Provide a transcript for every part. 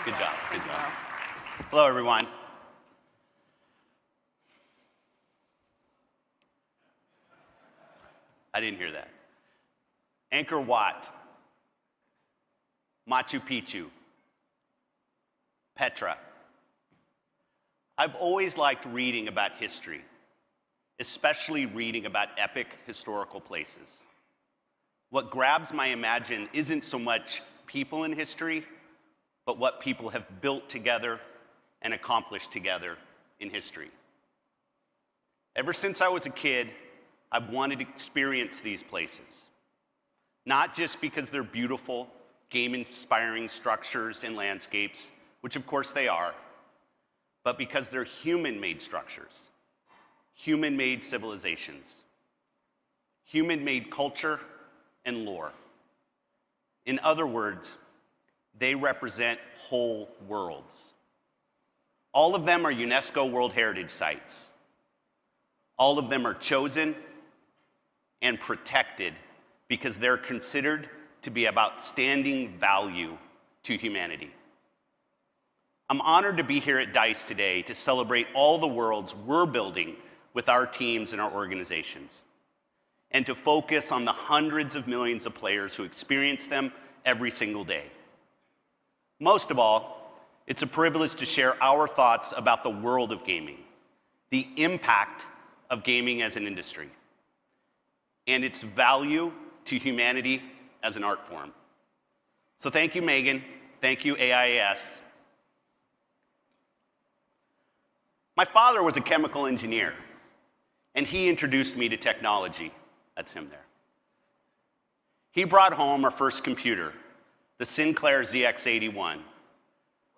Good job. Good job. Hello, everyone. I didn't hear that. Angkor Wat, Machu Picchu, Petra. I've always liked reading about history, especially reading about epic historical places. What grabs my imagination isn't so much people in history, but what people have built together and accomplished together in history. Ever since I was a kid, I've wanted to experience these places, not just because they're beautiful, game-inspiring structures and landscapes, which of course they are, but because they're human-made structures, human-made civilizations, human-made culture and lore. In other words, they represent whole worlds. All of them are UNESCO World Heritage Sites. All of them are chosen and protected because they're considered to be of outstanding value to humanity. I'm honored to be here at DICE today to celebrate all the worlds we're building with our teams and our organizations, and to focus on the hundreds of millions of players who experience them every single day. Most of all, it's a privilege to share our thoughts about the world of gaming, the impact of gaming as an industry, and its value to humanity as an art form. So thank you, Megan. Thank you, AIAS. My father was a chemical engineer, and he introduced me to technology. That's him there. He brought home our first computer, the Sinclair ZX81,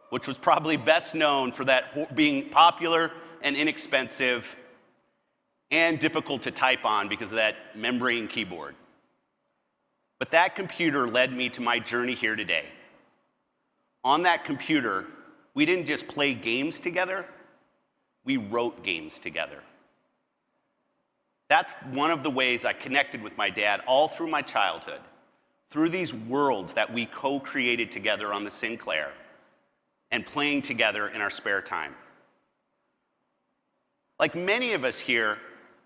which was probably best known for that being popular and inexpensive and difficult to type on because of that membrane keyboard. But that computer led me to my journey here today. On that computer, we didn't just play games together, we wrote games together. That's one of the ways I connected with my dad all through my childhood, through these worlds that we co-created together on the Sinclair and playing together in our spare time. Like many of us here,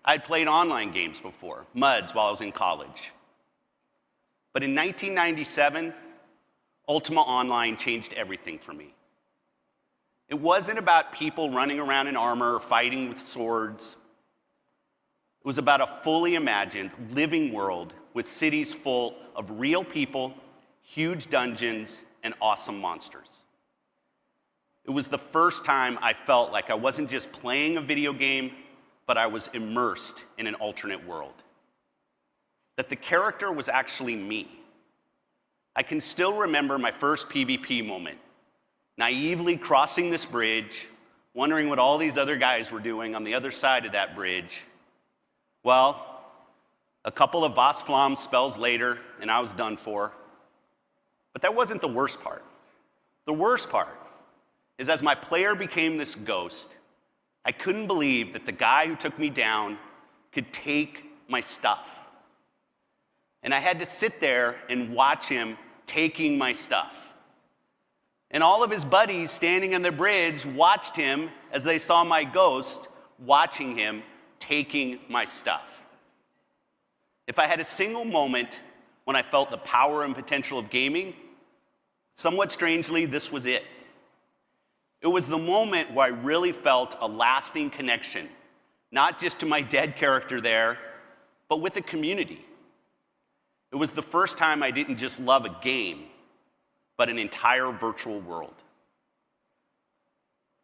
I'd played online games before, MUDs, while I was in college. But in 1997, Ultima Online changed everything for me. It wasn't about people running around in armor or fighting with swords. It was about a fully imagined, living world with cities full of real people, huge dungeons, and awesome monsters. It was the first time I felt like I wasn't just playing a video game, but I was immersed in an alternate world. That the character was actually me. I can still remember my first PvP moment, naively crossing this bridge, wondering what all these other guys were doing on the other side of that bridge. Well, a couple of Vas Flam spells later, and I was done for. But that wasn't the worst part. The worst part is as my player became this ghost, I couldn't believe that the guy who took me down could take my stuff. And I had to sit there and watch him taking my stuff. And all of his buddies standing on the bridge watched him as they saw my ghost watching him taking my stuff. If I had a single moment when I felt the power and potential of gaming, somewhat strangely, this was it. It was the moment where I really felt a lasting connection, not just to my dead character there, but with the community. It was the first time I didn't just love a game, but an entire virtual world.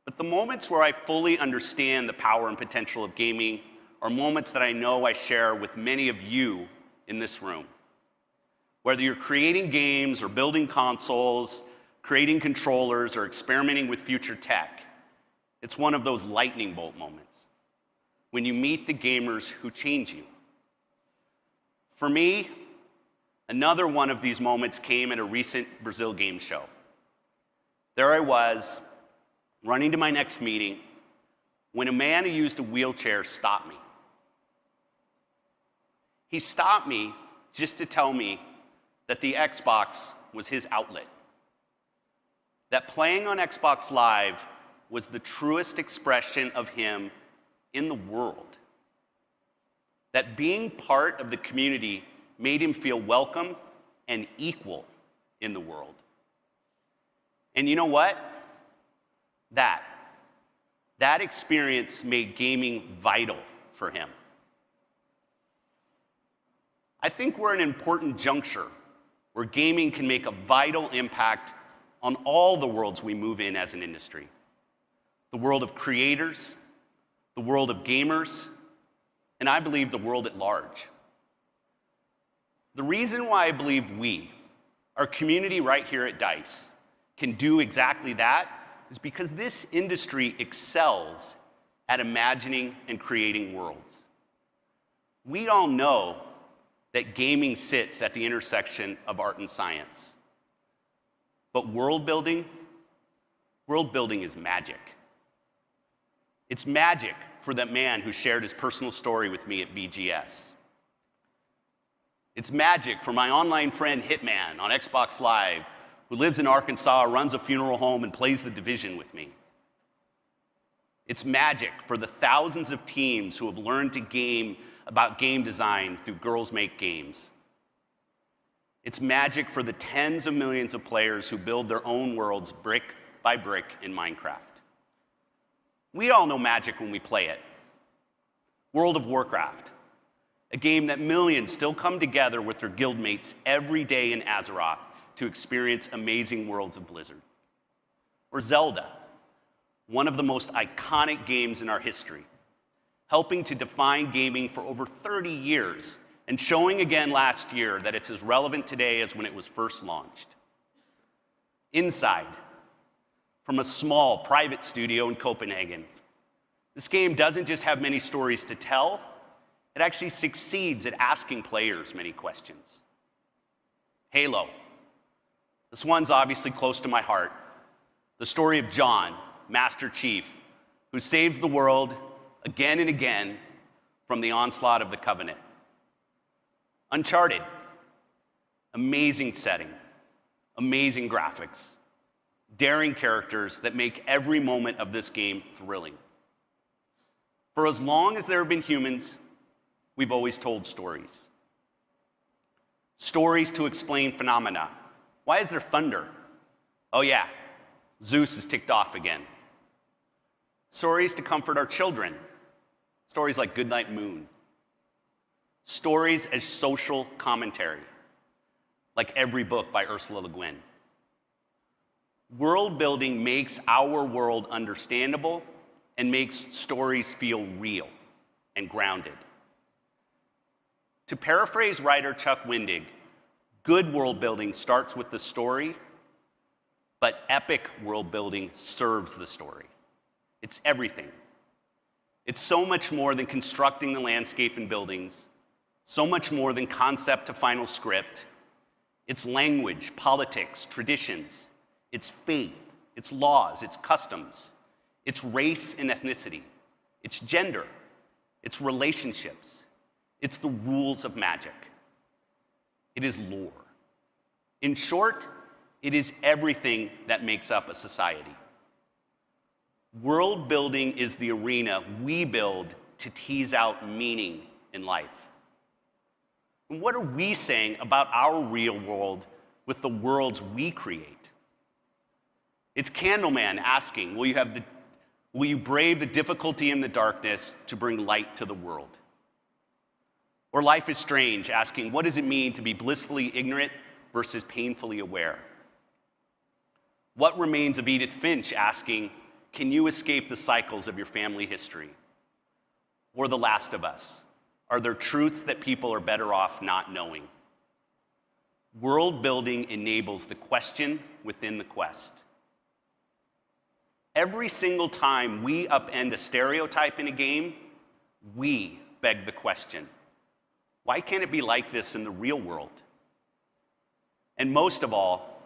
But the moments where I fully understand the power and potential of gaming are moments that I know I share with many of you in this room. Whether you're creating games or building consoles, creating controllers, or experimenting with future tech, it's one of those lightning bolt moments when you meet the gamers who change you. For me, another one of these moments came at a recent Brazil game show. There I was, running to my next meeting, when a man who used a wheelchair stopped me. He stopped me just to tell me that the Xbox was his outlet. that playing on Xbox Live was the truest expression of him in the world. That being part of the community made him feel welcome and equal in the world. And you know what? That experience made gaming vital for him. I think we're at an important juncture where gaming can make a vital impact on all the worlds we move in as an industry. The world of creators, the world of gamers, and I believe the world at large. The reason why I believe we, our community right here at DICE, can do exactly that is because this industry excels at imagining and creating worlds. We all know that gaming sits at the intersection of art and science. But world building is magic. It's magic for that man who shared his personal story with me at BGS. It's magic for my online friend Hitman on Xbox Live, who lives in Arkansas, runs a funeral home, and plays The Division with me. It's magic for the thousands of teams who have learned to game about game design through Girls Make Games. It's magic for the tens of millions of players who build their own worlds brick by brick in Minecraft. We all know magic when we play it. World of Warcraft, a game that millions still come together with their guildmates every day in Azeroth to experience amazing worlds of Blizzard. Or Zelda, one of the most iconic games in our history, helping to define gaming for over 30 years and showing again last year that it's as relevant today as when it was first launched. Inside, from a small private studio in Copenhagen, this game doesn't just have many stories to tell, it actually succeeds at asking players many questions. Halo. This one's obviously close to my heart. The story of John, Master Chief, who saves the world again and again from the onslaught of the Covenant. Uncharted. Amazing setting, amazing graphics, daring characters that make every moment of this game thrilling. For as long as there have been humans, we've always told stories. Stories to explain phenomena. Why is there thunder? Oh yeah, Zeus is ticked off again. Stories to comfort our children. Stories like Goodnight Moon. Stories as social commentary, like every book by Ursula Le Guin. World building makes our world understandable and makes stories feel real and grounded. To paraphrase writer Chuck Wendig, good world building starts with the story, but epic world building serves the story. It's everything. It's so much more than constructing the landscape and buildings, so much more than concept to final script. It's language, politics, traditions, it's faith, it's laws, it's customs, it's race and ethnicity, it's gender, it's relationships, it's the rules of magic. It is lore. In short, it is everything that makes up a society. World building is the arena we build to tease out meaning in life. And what are we saying about our real world with the worlds we create? It's Candleman asking, will you brave the difficulty and the darkness to bring light to the world? Or Life is Strange asking, what does it mean to be blissfully ignorant versus painfully aware? What Remains of Edith Finch asking, can you escape the cycles of your family history? Or The Last of Us, are there truths that people are better off not knowing? World building enables the question within the quest. Every single time we upend a stereotype in a game, we beg the question, why can't it be like this in the real world? And most of all,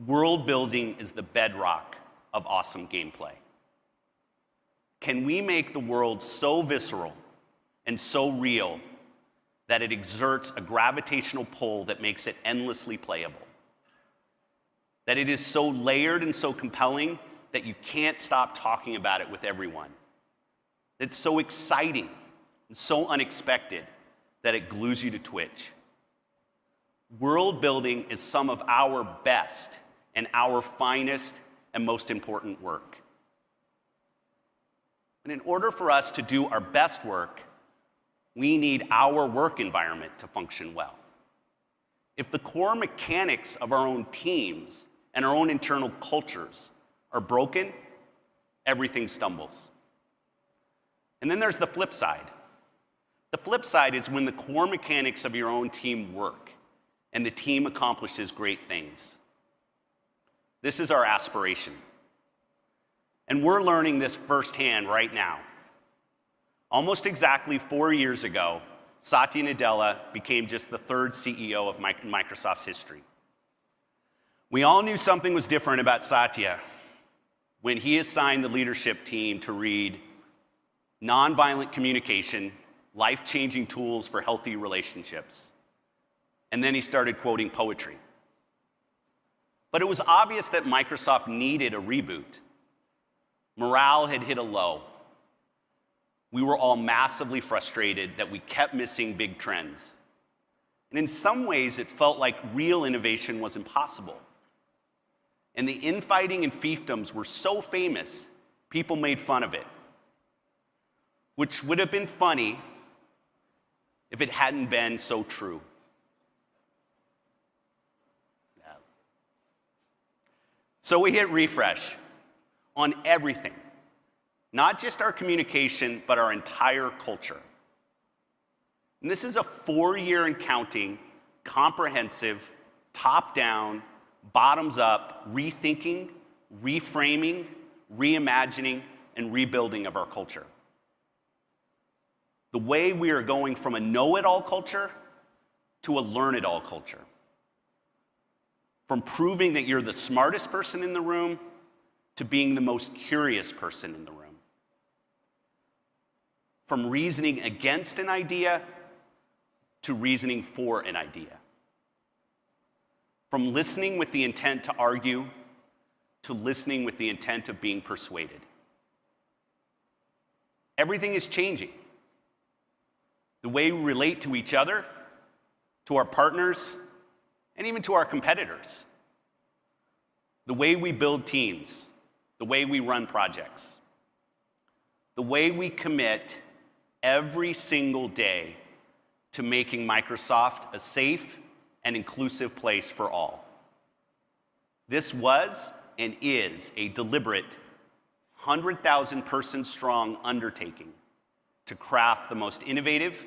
world building is the bedrock of awesome gameplay. Can we make the world so visceral and so real that it exerts a gravitational pull that makes it endlessly playable? that it is so layered and so compelling that you can't stop talking about it with everyone. It's so exciting and so unexpected that it glues you to Twitch. World building is some of our best and our finest and most important work. And in order for us to do our best work, we need our work environment to function well. If the core mechanics of our own teams and our own internal cultures are broken, everything stumbles. And then there's the flip side. The flip side is when the core mechanics of your own team work and the team accomplishes great things. This is our aspiration. And we're learning this firsthand right now. Almost exactly 4 years ago, Satya Nadella became just the third CEO of Microsoft's history. We all knew something was different about Satya when he assigned the leadership team to read Nonviolent Communication, Life-Changing Tools for Healthy Relationships. And then he started quoting poetry. But it was obvious that Microsoft needed a reboot. Morale had hit a low. We were all massively frustrated that we kept missing big trends. And in some ways, it felt like real innovation was impossible. And the infighting and fiefdoms were so famous, people made fun of it. Which would have been funny if it hadn't been so true. So we hit refresh on everything, not just our communication, but our entire culture. And this is a 4-year and counting, comprehensive, top-down, bottoms-up rethinking, reframing, reimagining, and rebuilding of our culture. The way we are going from a know-it-all culture to a learn-it-all culture. From proving that you're the smartest person in the room to being the most curious person in the room. From reasoning against an idea to reasoning for an idea. From listening with the intent to argue to listening with the intent of being persuaded. Everything is changing. The way we relate to each other, to our partners, and even to our competitors. The way we build teams, the way we run projects, the way we commit every single day to making Microsoft a safe and inclusive place for all. This was and is a deliberate 100,000 person strong undertaking to craft the most innovative,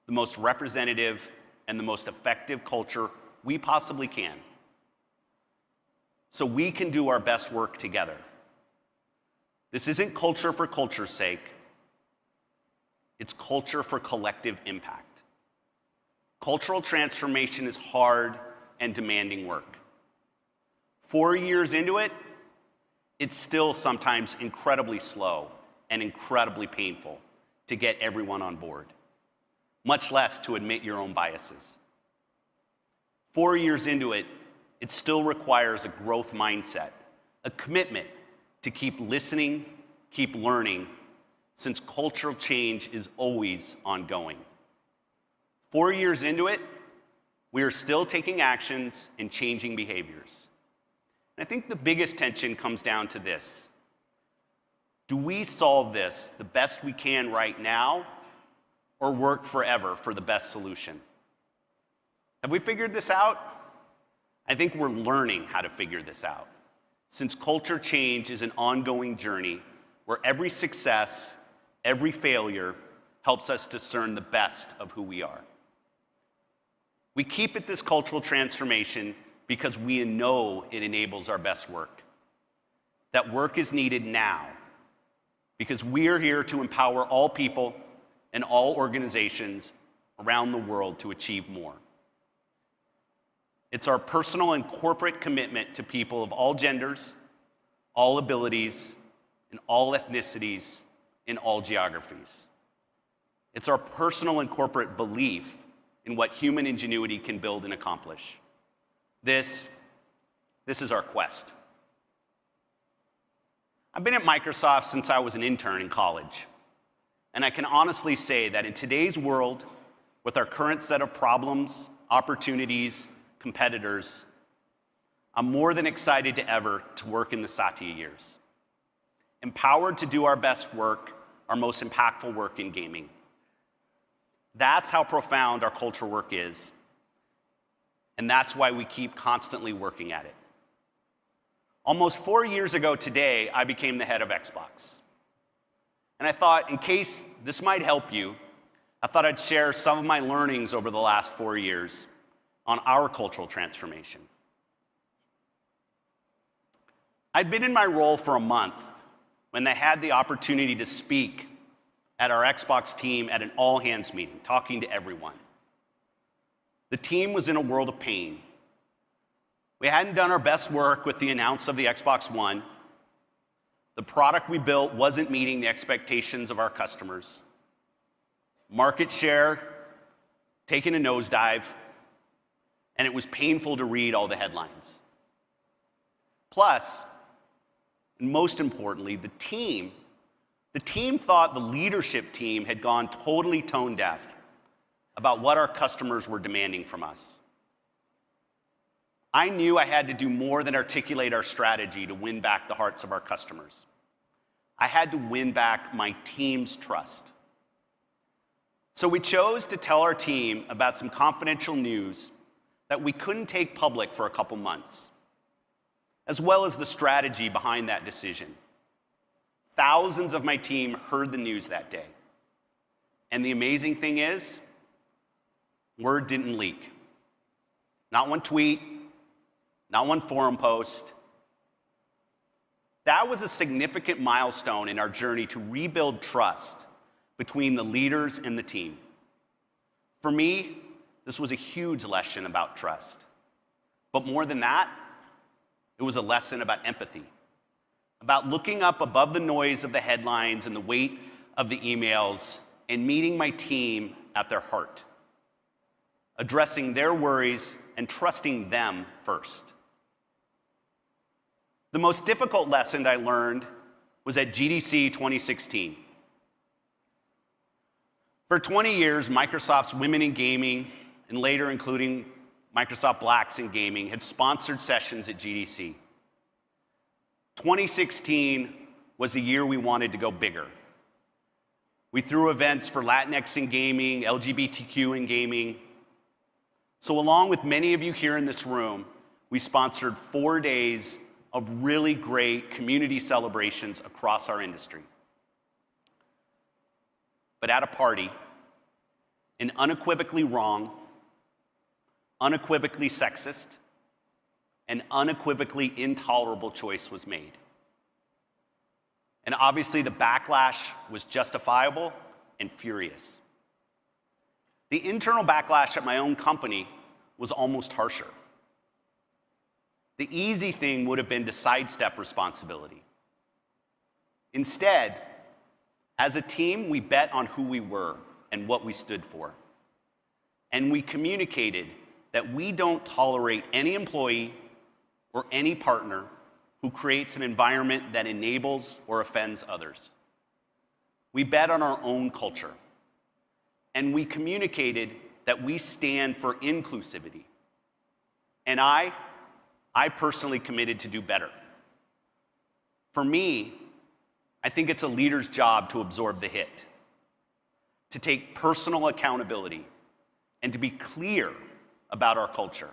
the most representative, and the most effective culture we possibly can, so we can do our best work together. This isn't culture for culture's sake. It's culture for collective impact. Cultural transformation is hard and demanding work. 4 years into it, it's still sometimes incredibly slow and incredibly painful to get everyone on board, much less to admit your own biases. 4 years into it, it still requires a growth mindset, a commitment to keep listening, keep learning, since cultural change is always ongoing. 4 years into it, we are still taking actions and changing behaviors. And I think the biggest tension comes down to this. Do we solve this the best we can right now, or work forever for the best solution? Have we figured this out? I think we're learning how to figure this out, since culture change is an ongoing journey where every success, every failure helps us discern the best of who we are. We keep at this cultural transformation because we know it enables our best work. That work is needed now because we are here to empower all people and all organizations around the world to achieve more. It's our personal and corporate commitment to people of all genders, all abilities, and all ethnicities in all geographies. It's our personal and corporate belief in what human ingenuity can build and accomplish. This This is our quest. I've been at Microsoft since I was an intern in college, and I can honestly say that in today's world, with our current set of problems, opportunities, competitors, I'm more than excited to ever to work in the Satya years. Empowered to do our best work, our most impactful work in gaming. That's how profound our culture work is, and that's why we keep constantly working at it. Almost 4 years ago today, I became the head of Xbox. And I thought, in case this might help you, I thought I'd share some of my learnings over the last 4 years on our cultural transformation. I'd been in my role for a month when I had the opportunity to speak at our Xbox team at an all-hands meeting, talking to everyone. The team was in a world of pain. We hadn't done our best work with the announce of the Xbox One. The product we built wasn't meeting the expectations of our customers. Market share taking a nosedive, and it was painful to read all the headlines. Plus, and most importantly, the team thought the leadership team had gone totally tone deaf about what our customers were demanding from us. I knew I had to do more than articulate our strategy to win back the hearts of our customers. I had to win back my team's trust. So we chose to tell our team about some confidential news that we couldn't take public for a couple months, as well as the strategy behind that decision. Thousands of my team heard the news that day. And the amazing thing is, word didn't leak. Not one tweet, not one forum post. That was a significant milestone in our journey to rebuild trust between the leaders and the team. For me, this was a huge lesson about trust. But more than that, it was a lesson about empathy, about looking up above the noise of the headlines and the weight of the emails and meeting my team at their heart, addressing their worries and trusting them first. The most difficult lesson I learned was at GDC 2016. For 20 years, Microsoft's Women in Gaming, and later including Microsoft Blacks in Gaming, had sponsored sessions at GDC. 2016 was the year we wanted to go bigger. We threw events for Latinx in gaming, LGBTQ in gaming. So along with many of you here in this room, we sponsored 4 days of really great community celebrations across our industry. But at a party, an unequivocally wrong, unequivocally sexist, and unequivocally intolerable choice was made. And obviously the backlash was justifiable and furious. The internal backlash at my own company was almost harsher. The easy thing would have been to sidestep responsibility. Instead, as a team, we bet on who we were and what we stood for. And we communicated that we don't tolerate any employee or any partner who creates an environment that enables or offends others. We bet on our own culture. And we communicated that we stand for inclusivity. And I personally committed to do better. For me, I think it's a leader's job to absorb the hit, to take personal accountability, and to be clear about our culture,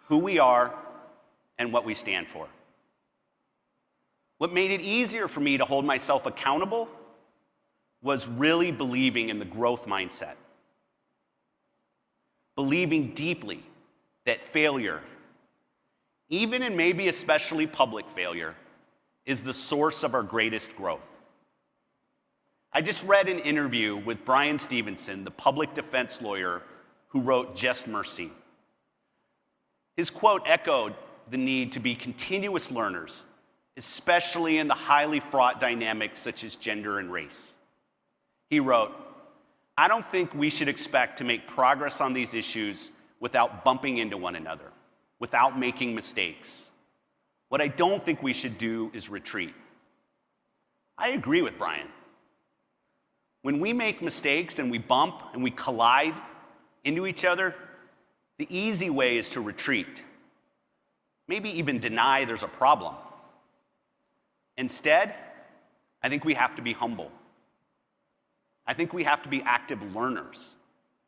who we are, and what we stand for. What made it easier for me to hold myself accountable was really believing in the growth mindset. Believing deeply that failure, even and maybe especially public failure, is the source of our greatest growth. I just read an interview with Brian Stevenson, the public defense lawyer who wrote Just Mercy. His quote echoed the need to be continuous learners, especially in the highly fraught dynamics such as gender and race. He wrote, "I don't think we should expect to make progress on these issues without bumping into one another, without making mistakes, What I don't think we should do is retreat. I agree with Brian. When we make mistakes and we bump and we collide into each other, the easy way is to retreat. Maybe even deny there's a problem. Instead, I think we have to be humble. I think we have to be active learners.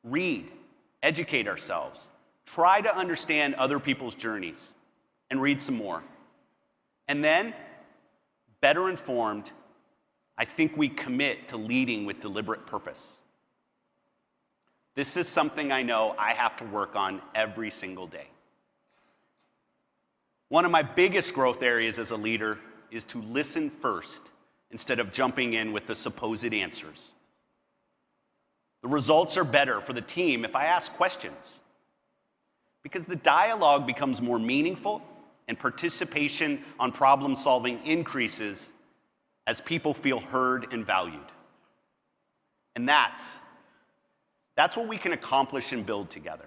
Read, educate ourselves, try to understand other people's journeys, and read some more. And then, better informed, I think we commit to leading with deliberate purpose. This is something I know I have to work on every single day. One of my biggest growth areas as a leader is to listen first instead of jumping in with the supposed answers. The results are better for the team if I ask questions, because the dialogue becomes more meaningful and participation on problem solving increases as people feel heard and valued. And that's what we can accomplish and build together.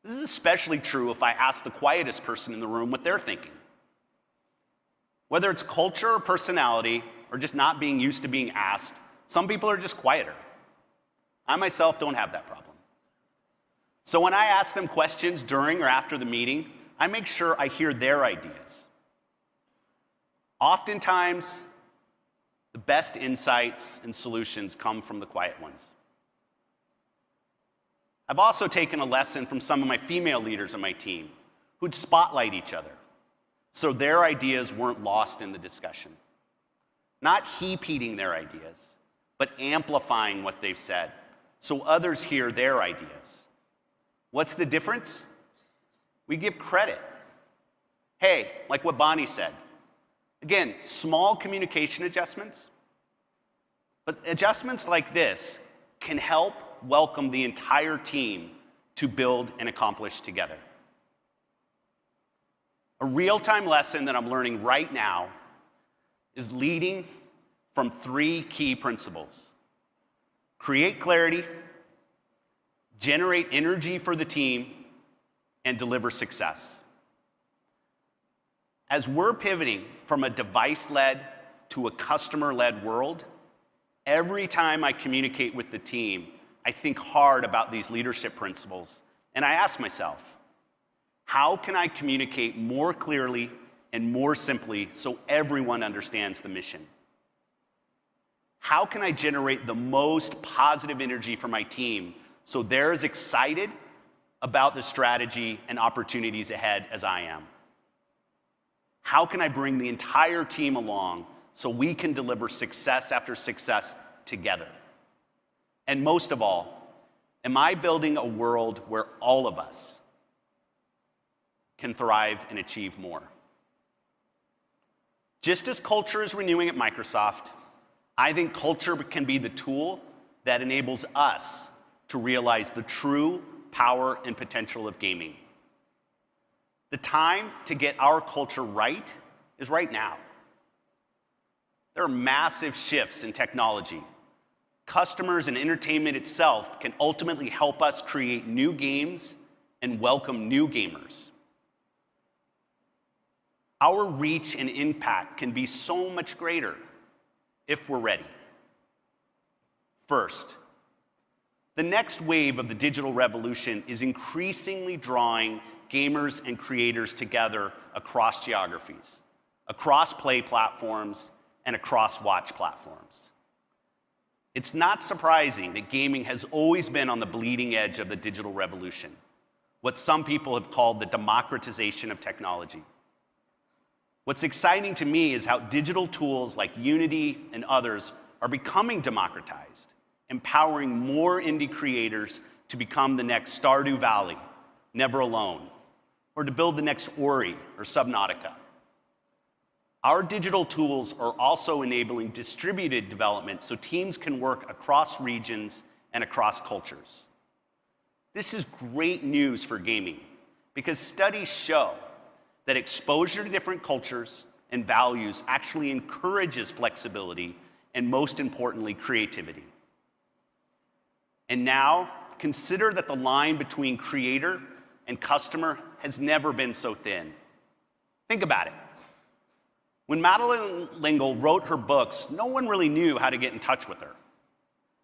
This is especially true if I ask the quietest person in the room what they're thinking. Whether it's culture or personality or just not being used to being asked, some people are just quieter. I myself don't have that problem. So when I ask them questions during or after the meeting, I make sure I hear their ideas. Oftentimes, the best insights and solutions come from the quiet ones. I've also taken a lesson from some of my female leaders on my team who'd spotlight each other, so their ideas weren't lost in the discussion. Not heap-eating their ideas, but amplifying what they've said, so others hear their ideas. What's the difference? We give credit. Hey, like what Bonnie said. Again, small communication adjustments, but adjustments like this can help welcome the entire team to build and accomplish together. A real-time lesson that I'm learning right now is leading from 3 key principles. Create clarity, generate energy for the team, and deliver success. As we're pivoting from a device-led to a customer-led world, every time I communicate with the team, I think hard about these leadership principles, and I ask myself, how can I communicate more clearly and more simply so everyone understands the mission? How can I generate the most positive energy for my team so they're as excited about the strategy and opportunities ahead as I am? How can I bring the entire team along so we can deliver success after success together? And most of all, am I building a world where all of us can thrive and achieve more? Just as culture is renewing at Microsoft, I think culture can be the tool that enables us to realize the true power and potential of gaming. The time to get our culture right is right now. There are massive shifts in technology. Customers and entertainment itself can ultimately help us create new games and welcome new gamers. Our reach and impact can be so much greater if we're ready. First, the next wave of the digital revolution is increasingly drawing gamers and creators together across geographies, across play platforms, and across watch platforms. It's not surprising that gaming has always been on the bleeding edge of the digital revolution, what some people have called the democratization of technology. What's exciting to me is how digital tools like Unity and others are becoming democratized, empowering more indie creators to become the next Stardew Valley, Never Alone, or to build the next Ori or Subnautica. Our digital tools are also enabling distributed development so teams can work across regions and across cultures. This is great news for gaming because studies show that exposure to different cultures and values actually encourages flexibility and, most importantly, creativity. And now, consider that the line between creator and customer has never been so thin. Think about it. When Madeleine L'Engle wrote her books, no one really knew how to get in touch with her.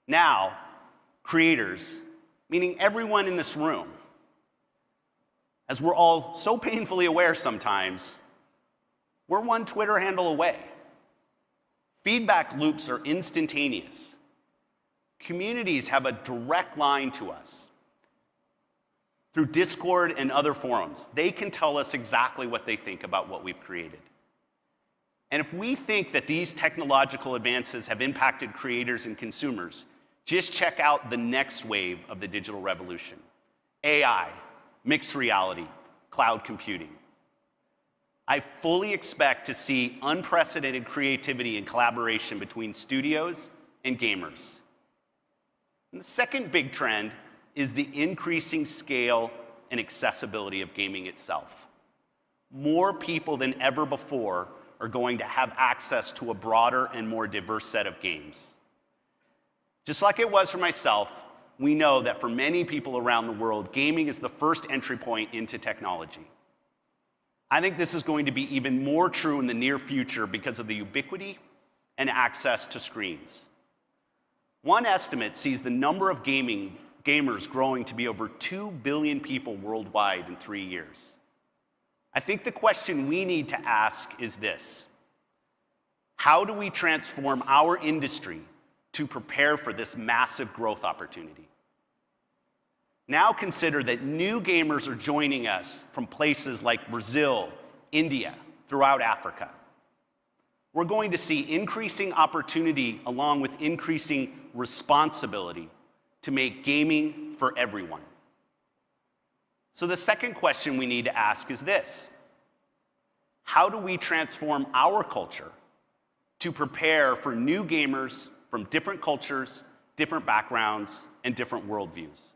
Now, creators, meaning everyone in this room, as we're all so painfully aware sometimes, we're one Twitter handle away. Feedback loops are instantaneous. Communities have a direct line to us. Through Discord and other forums, they can tell us exactly what they think about what we've created. And if we think that these technological advances have impacted creators and consumers, just check out the next wave of the digital revolution: AI, mixed reality, cloud computing. I fully expect to see unprecedented creativity and collaboration between studios and gamers. And the second big trend is the increasing scale and accessibility of gaming itself. More people than ever before are going to have access to a broader and more diverse set of games. Just like it was for myself, we know that for many people around the world, gaming is the first entry point into technology. I think this is going to be even more true in the near future because of the ubiquity and access to screens. One estimate sees the number of gamers growing to be over 2 billion people worldwide in 3 years. I think the question we need to ask is this: how do we transform our industry to prepare for this massive growth opportunity? Now consider that new gamers are joining us from places like Brazil, India, throughout Africa. We're going to see increasing opportunity along with increasing responsibility to make gaming for everyone. So the second question we need to ask is this: how do we transform our culture to prepare for new gamers from different cultures, different backgrounds, and different worldviews?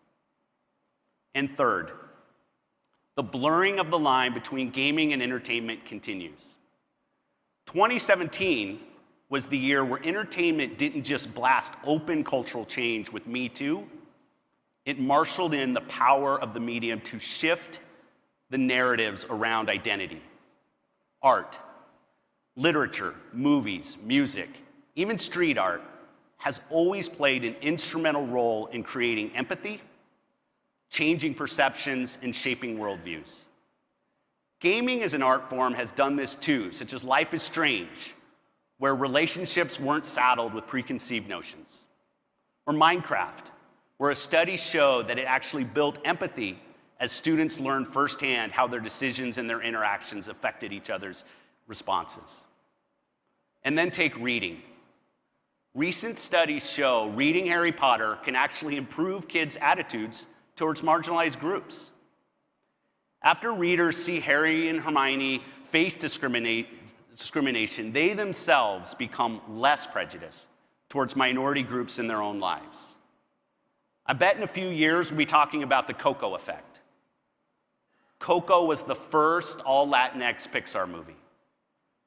And third, the blurring of the line between gaming and entertainment continues. 2017 was the year where entertainment didn't just blast open cultural change with Me Too, it marshaled in the power of the medium to shift the narratives around identity. Art, literature, movies, music, even street art has always played an instrumental role in creating empathy, changing perceptions, and shaping worldviews. Gaming as an art form has done this too, such as Life is Strange, where relationships weren't saddled with preconceived notions. Or Minecraft, where a study showed that it actually built empathy as students learned firsthand how their decisions and their interactions affected each other's responses. And then take reading. Recent studies show reading Harry Potter can actually improve kids' attitudes towards marginalized groups. After readers see Harry and Hermione face discrimination, they themselves become less prejudiced towards minority groups in their own lives. I bet in a few years we'll be talking about the Coco effect. Coco was the first all-Latinx Pixar movie.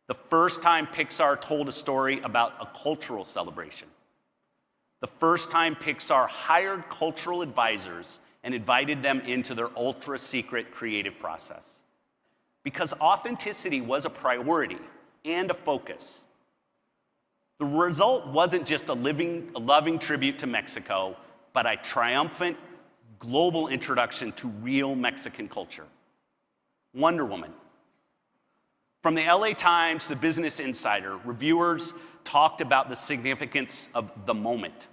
The first time Pixar told a story about a cultural celebration. The first time Pixar hired cultural advisors and invited them into their ultra-secret creative process. Because authenticity was a priority and a focus. The result wasn't just a loving tribute to Mexico, but a triumphant global introduction to real Mexican culture. Wonder Woman. From the LA Times to Business Insider, reviewers talked about the significance of the moment.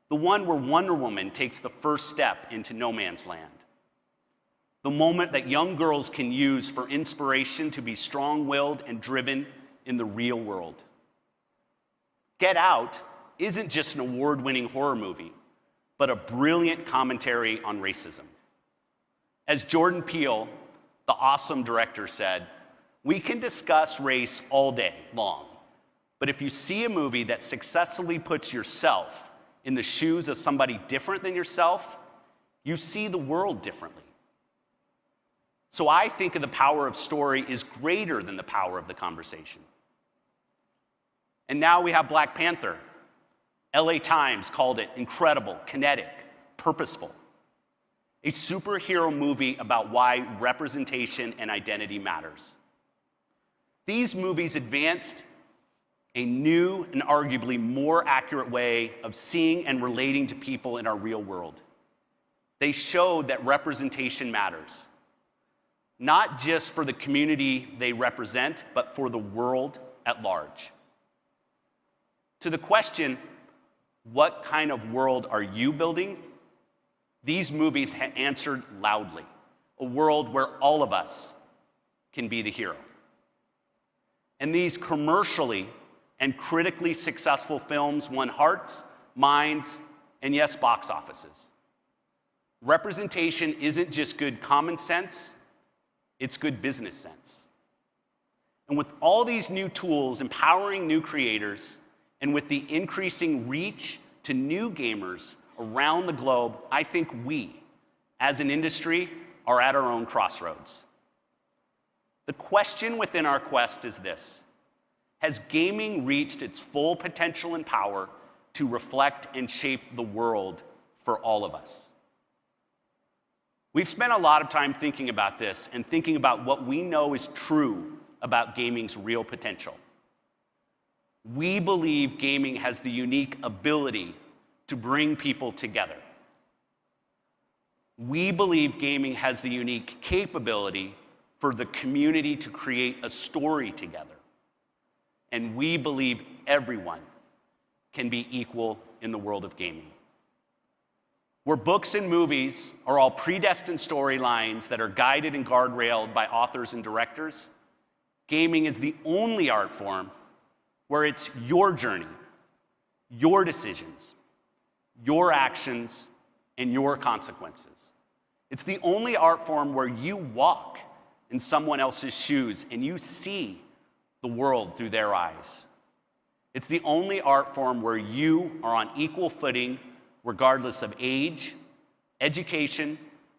The one where Wonder Woman takes the first step into no man's land. The moment that young girls can use for inspiration to be strong-willed and driven in the real world. Get Out isn't just an award-winning horror movie, but a brilliant commentary on racism. As Jordan Peele, the awesome director, said, "We can discuss race all day long, but if you see a movie that successfully puts yourself in the shoes of somebody different than yourself, you see the world differently." So I think of the power of story is greater than the power of the conversation. And now we have Black Panther. LA Times called it incredible, kinetic, purposeful. A superhero movie about why representation and identity matters. These movies advanced a new and arguably more accurate way of seeing and relating to people in our real world. They showed that representation matters, not just for the community they represent, but for the world at large. To the question, what kind of world are you building? These movies answered loudly, a world where all of us can be the hero. And these commercially and critically successful films won hearts, minds, and yes, box offices. Representation isn't just good common sense, it's good business sense. And with all these new tools empowering new creators, and with the increasing reach to new gamers around the globe, I think we, as an industry, are at our own crossroads. The question within our quest is this: has gaming reached its full potential and power to reflect and shape the world for all of us? We've spent a lot of time thinking about this and thinking about what we know is true about gaming's real potential. We believe gaming has the unique ability to bring people together. We believe gaming has the unique capability for the community to create a story together. And we believe everyone can be equal in the world of gaming. Where books and movies are all predestined storylines that are guided and guardrailed by authors and directors, gaming is the only art form where it's your journey, your decisions, your actions, and your consequences. It's the only art form where you walk in someone else's shoes and you see the world through their eyes. It's the only art form where you are on equal footing regardless of age, education,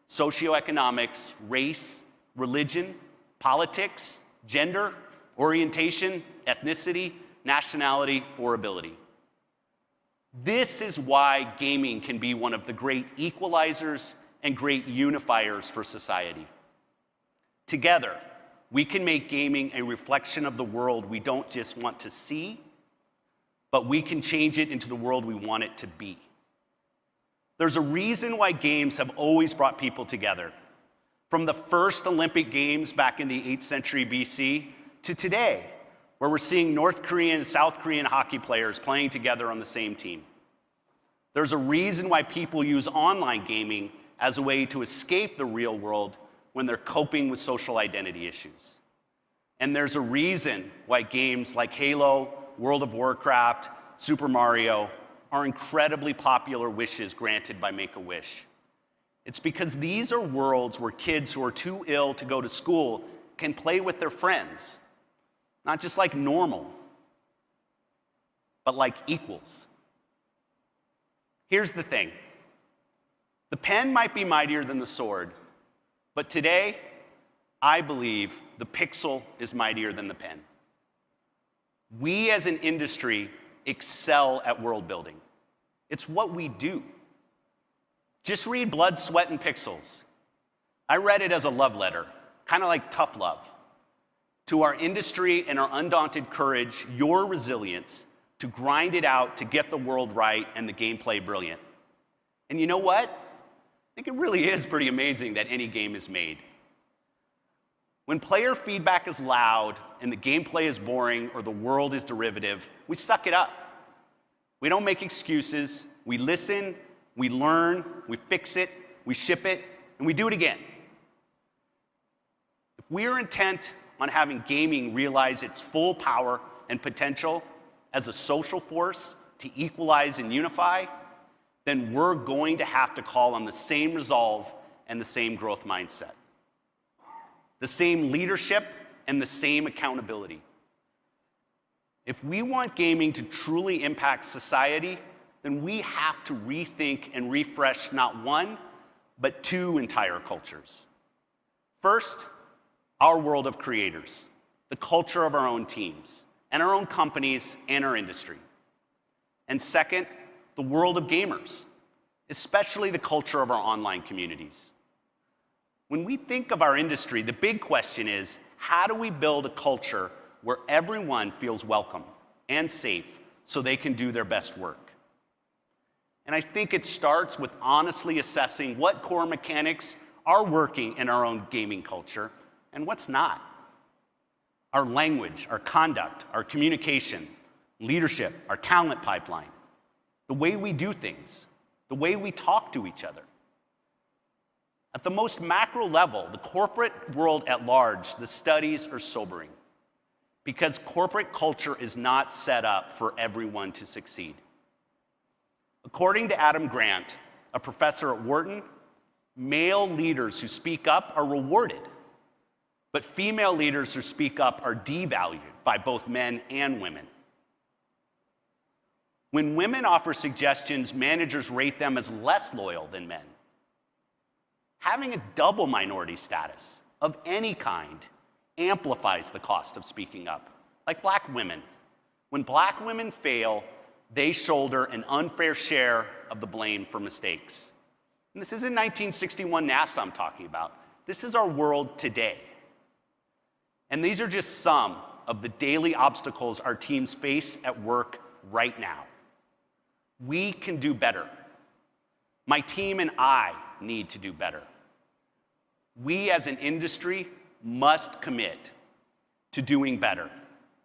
socioeconomics, race, religion, politics, gender, orientation, ethnicity, nationality, or ability. This is why gaming can be one of the great equalizers and great unifiers for society. Together, we can make gaming a reflection of the world we don't just want to see, but we can change it into the world we want it to be. There's a reason why games have always brought people together. From the first Olympic Games back in the 8th century BC to today, where we're seeing North Korean and South Korean hockey players playing together on the same team. There's a reason why people use online gaming as a way to escape the real world when they're coping with social identity issues. And there's a reason why games like Halo, World of Warcraft, Super Mario are incredibly popular wishes granted by Make-A-Wish. It's because these are worlds where kids who are too ill to go to school can play with their friends, not just like normal, but like equals. Here's the thing. The pen might be mightier than the sword, but today, I believe the pixel is mightier than the pen. We as an industry excel at world building. It's what we do. Just read Blood, Sweat, and Pixels. I read it as a love letter, kind of like tough love, to our industry and our undaunted courage, your resilience to grind it out to get the world right and the gameplay brilliant. And you know what? I think it really is pretty amazing that any game is made. When player feedback is loud and the gameplay is boring or the world is derivative, we suck it up. We don't make excuses. We listen, we learn, we fix it, we ship it, and we do it again. If we are intent on having gaming realize its full power and potential as a social force to equalize and unify, then we're going to have to call on the same resolve and the same growth mindset, the same leadership and the same accountability. If we want gaming to truly impact society, then we have to rethink and refresh not one, but two entire cultures. First, our world of creators, the culture of our own teams, and our own companies and our industry. And second, the world of gamers, especially the culture of our online communities. When we think of our industry, the big question is, how do we build a culture where everyone feels welcome and safe so they can do their best work. And I think it starts with honestly assessing what core mechanics are working in our own gaming culture and what's not. Our language, our conduct, our communication, leadership, our talent pipeline, the way we do things, the way we talk to each other. At the most macro level, the corporate world at large, the studies are sobering because corporate culture is not set up for everyone to succeed. According to Adam Grant, a professor at Wharton, male leaders who speak up are rewarded, but female leaders who speak up are devalued by both men and women. When women offer suggestions, managers rate them as less loyal than men. Having a double minority status of any kind amplifies the cost of speaking up, like black women. When black women fail, they shoulder an unfair share of the blame for mistakes. And this isn't 1961 NASA I'm talking about. This is our world today. And these are just some of the daily obstacles our teams face at work right now. We can do better. My team and I need to do better. We as an industry must commit to doing better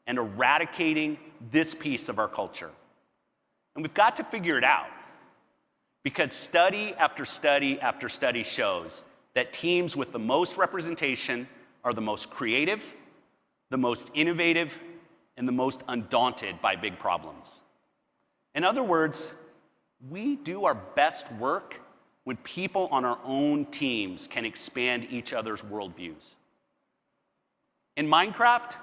and eradicating this piece of our culture. And we've got to figure it out because study after study after study shows that teams with the most representation are the most creative, the most innovative, and the most undaunted by big problems. In other words, we do our best work when people on our own teams can expand each other's worldviews. In Minecraft,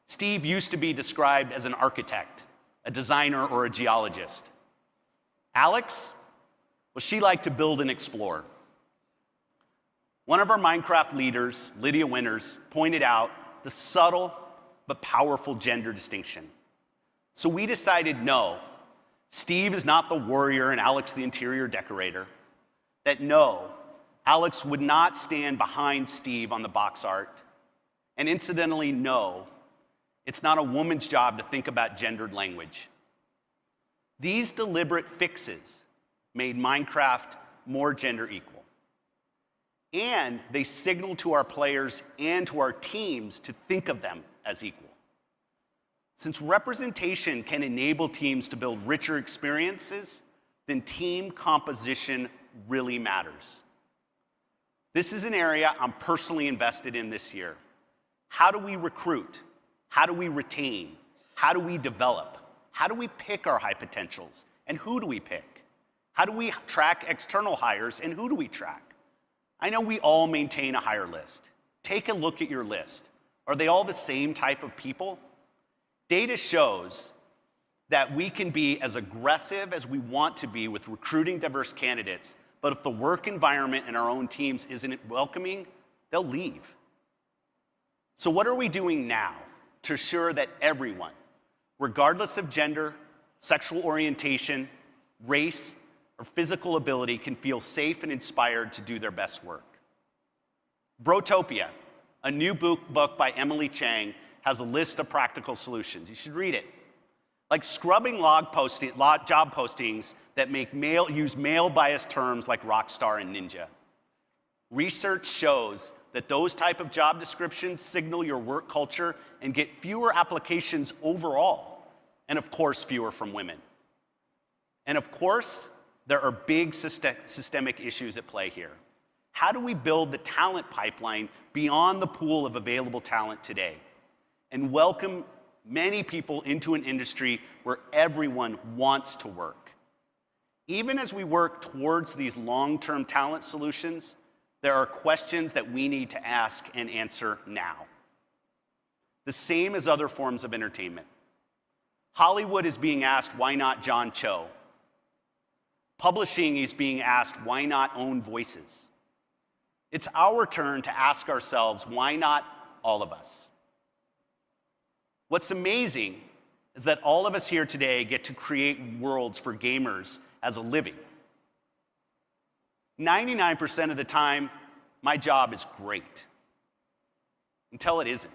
Steve used to be described as an architect, a designer, or a geologist. Alex, well, she liked to build and explore. One of our Minecraft leaders, Lydia Winters, pointed out the subtle but powerful gender distinction. So we decided no, Steve is not the warrior and Alex the interior decorator. That no, Alex would not stand behind Steve on the box art. And incidentally, no, it's not a woman's job to think about gendered language. These deliberate fixes made Minecraft more gender equal. And they signal to our players and to our teams to think of them as equal. Since representation can enable teams to build richer experiences, then team composition really matters. This is an area I'm personally invested in this year. How do we recruit? How do we retain? How do we develop? How do we pick our high potentials? And who do we pick? How do we track external hires and who do we track? I know we all maintain a hire list. Take a look at your list. Are they all the same type of people? Data shows that we can be as aggressive as we want to be with recruiting diverse candidates, but if the work environment in our own teams isn't welcoming, they'll leave. So what are we doing now to ensure that everyone, regardless of gender, sexual orientation, race, or physical ability, can feel safe and inspired to do their best work? Brotopia, a new book by Emily Chang, has a list of practical solutions. You should read it. Like scrubbing job postings that use male-biased terms like rock star and ninja. Research shows that those type of job descriptions signal your work culture and get fewer applications overall, and of course, fewer from women. And of course, there are big systemic issues at play here. How do we build the talent pipeline beyond the pool of available talent today and welcome many people into an industry where everyone wants to work? Even as we work towards these long-term talent solutions, there are questions that we need to ask and answer now. The same as other forms of entertainment. Hollywood is being asked, why not John Cho? Publishing is being asked, why not own voices? It's our turn to ask ourselves, why not all of us? What's amazing is that all of us here today get to create worlds for gamers as a living. 99% of the time, my job is great, until it isn't.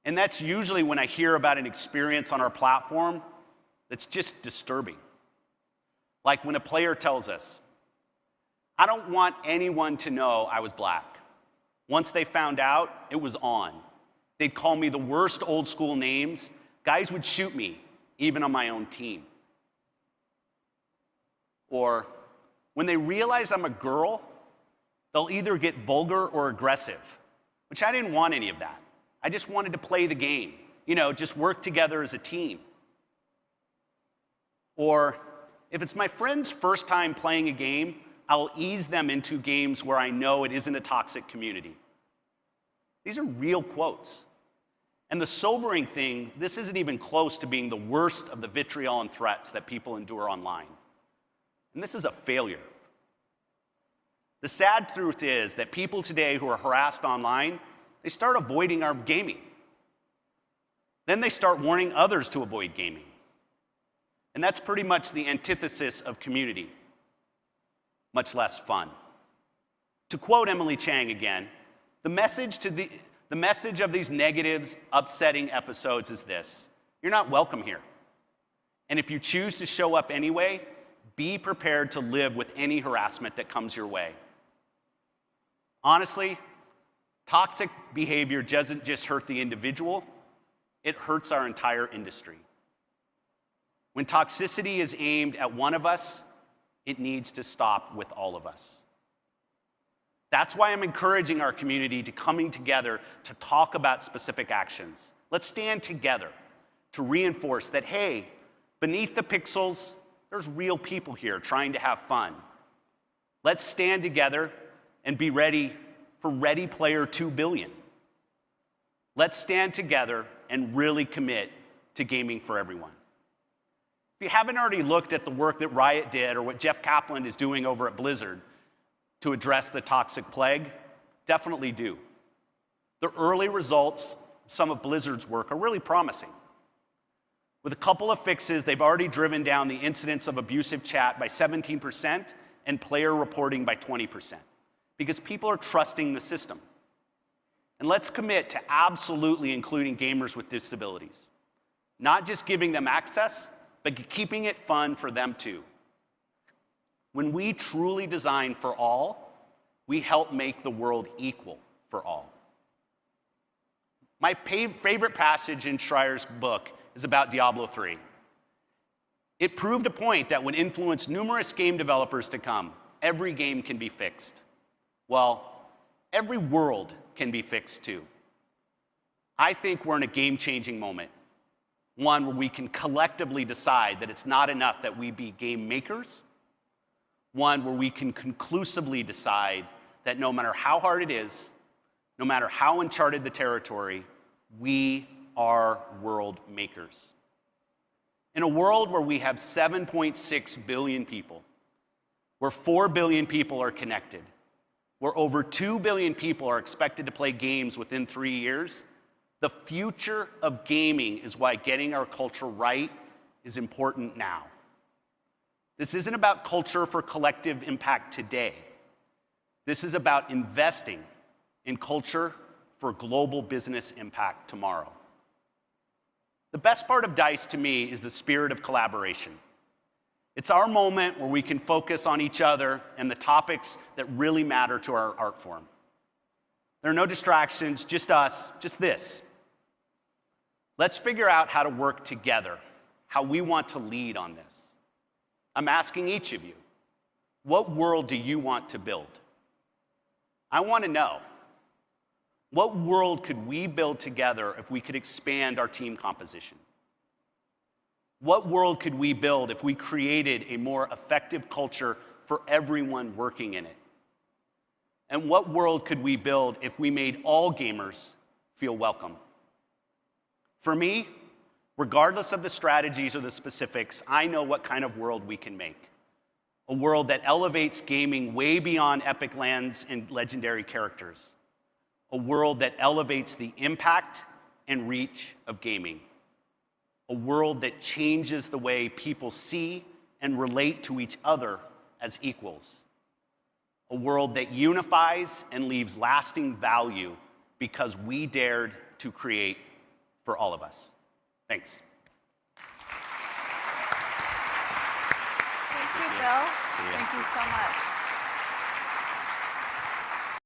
And that's usually when I hear about an experience on our platform that's just disturbing. Like when a player tells us, I don't want anyone to know I was black. Once they found out, it was on. They'd call me the worst old school names. Guys would shoot me, even on my own team. Or when they realize I'm a girl, they'll either get vulgar or aggressive, which I didn't want any of that. I just wanted to play the game, just work together as a team. Or if it's my friend's first time playing a game, I'll ease them into games where I know it isn't a toxic community. These are real quotes. And the sobering thing, this isn't even close to being the worst of the vitriol and threats that people endure online. And this is a failure. The sad truth is that people today who are harassed online, they start avoiding our gaming. Then they start warning others to avoid gaming. And that's pretty much the antithesis of community, much less fun. To quote Emily Chang again, the message of these negatives, upsetting episodes is this: you're not welcome here. And if you choose to show up anyway, be prepared to live with any harassment that comes your way. Honestly, toxic behavior doesn't just hurt the individual, it hurts our entire industry. When toxicity is aimed at one of us, it needs to stop with all of us. That's why I'm encouraging our community to coming together to talk about specific actions. Let's stand together to reinforce that, hey, beneath the pixels, there's real people here trying to have fun. Let's stand together and be ready for Ready Player 2 billion. Let's stand together and really commit to gaming for everyone. If you haven't already looked at the work that Riot did or what Jeff Kaplan is doing over at Blizzard to address the toxic plague, definitely do. The early results of some of Blizzard's work are really promising. With a couple of fixes, they've already driven down the incidence of abusive chat by 17% and player reporting by 20%, because people are trusting the system. And let's commit to absolutely including gamers with disabilities, not just giving them access, but keeping it fun for them too. When we truly design for all, we help make the world equal for all. My favorite passage in Schreier's book is about Diablo 3. It proved a point that would influence numerous game developers to come. Every game can be fixed. Well, every world can be fixed too. I think we're in a game-changing moment. One where we can collectively decide that it's not enough that we be game makers. One where we can conclusively decide that no matter how hard it is, no matter how uncharted the territory, we are world makers. In a world where we have 7.6 billion people, where 4 billion people are connected, where over 2 billion people are expected to play games within 3 years, the future of gaming is why getting our culture right is important now. This isn't about culture for collective impact today. This is about investing in culture for global business impact tomorrow. The best part of DICE to me is the spirit of collaboration. It's our moment where we can focus on each other and the topics that really matter to our art form. There are no distractions, just us, just this. Let's figure out how to work together, how we want to lead on this. I'm asking each of you, what world do you want to build? I want to know, what world could we build together if we could expand our team composition? What world could we build if we created a more effective culture for everyone working in it? And what world could we build if we made all gamers feel welcome? For me, regardless of the strategies or the specifics, I know what kind of world we can make. A world that elevates gaming way beyond epic lands and legendary characters. A world that elevates the impact and reach of gaming. A world that changes the way people see and relate to each other as equals. A world that unifies and leaves lasting value because we dared to create for all of us. Thanks. Thank you, Bill. Thank you so much.